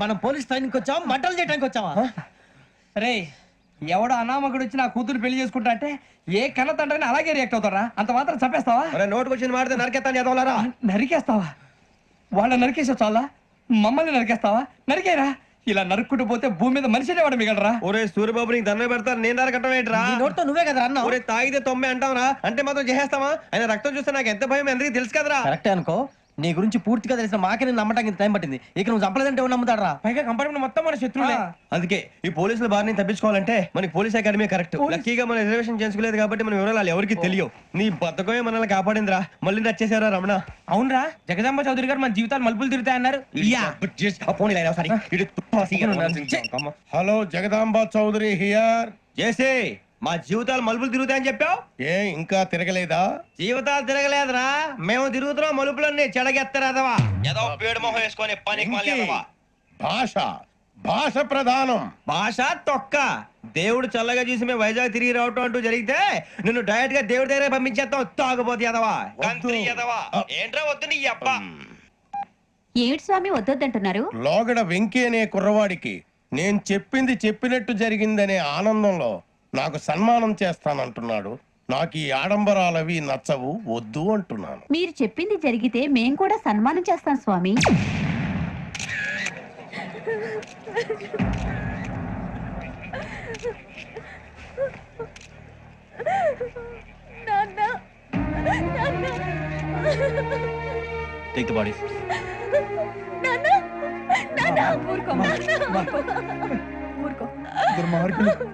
మనం police training వచ్చావా మంటలు చేయడానికి వచ్చావా? రే ఎవడో అనామకుడు వచ్చి నా కూతురు పెళ్లి చేసుకుంటా అంటే ఏ కన్న తండ్రిని అలాగే రియాక్ట్ అవుతారా? అంత మాత్రం చంపేస్తావా? నోటుకు వచ్చిన మాడితే నరికేస్తాను చదవాలరా. నరికేస్తావా? వాళ్ళ నరికేసా చాలా మమ్మల్ని నరికేస్తావా? నరికేరా. ఇలా నరుక్కుంటూ పోతే భూమి మీద మనిషినే వాడు మిగలరా. ఒరే సూర్యబాబు నీకు దండ పెడతాను, నేను నరకటం ఏంట్రా? నోటితో నువ్వే కదా అన్న. ఒరే తాగితే తొమ్మే అంటావురా, అంటే మాత్రం చేసేస్తావా? ఆయన రక్తం చూస్తే నాకు ఎంత భయం అందరికీ తెలుసు కదరా. కరెక్టే అనుకో, నీ గురించి పూర్తిగా తెలిసిన మాకే నేను నమ్మటానికి టైం పట్టింది. ఇక నువ్వు చంపలేదంటే ఎవరు నమ్ముతాడరా? పైగా కంపార్ట్మెంట్ మొత్తం మన శత్రువులే. అందుకే ఈ పోలీసుల బారి నుంచి తప్పించుకోవాలంటే మనకి పోలీస్ అకాడమీ కరెక్ట్. లక్కీగా మనం రిజర్వేషన్ చేసుకోలేదు కాబట్టి మనం వివరాలు ఎవరికి తెలియవు. నీ బతకమే మనల్ని కాపాడిందిరా. మళ్ళీ నచ్చేసారా రమణ? అవునరా, జగదాంబ చౌదరి గారు మన జీవితాలు మలుపులు తిరుగుతాయన్నారు. Hello, Jagadamba Chowdary here. చేసే మా జీవితాలు మలుపులు తిరుగుతాయని చెప్పావు. ఏ ఇంకా తిరగలేదా? జీవితాలు తిరగలేదురా, మేము తిరుగుతున్నాం మలుపులన్నీ. చెడగెత్తరాదవా ఏదో పేడు మొహం వేసుకొని పనికి భాష భాష ప్రధానం. భాష తొక్క. దేవుడు చల్లగా చూసి మేము వైజాగ్ తిరిగి రావటం అంటూ జరిగితే నిన్ను డైరెక్ట్ గా దేవుడి దగ్గర పంపించేస్తాం. తాగుపోతే ఎదవా గంత్రి ఎదవా. ఏంట్రా వద్దు నీ అబ్బా. ఏమిటి స్వామి వద్దంటున్నారు? లోగడ వెంకీ అనే కుర్రవాడికి నేను చెప్పింది చెప్పినట్టు జరిగిందనే ఆనందంలో నాకు సన్మానం చేస్తానంటున్నాడు. నాకు ఈ ఆడంబరాలవి నచ్చవు, వద్దు అంటున్నాను. మీరు చెప్పింది జరిగితే మేం కూడా సన్మానం చేస్తాం స్వామి. Take the bodies. ఊరుకో.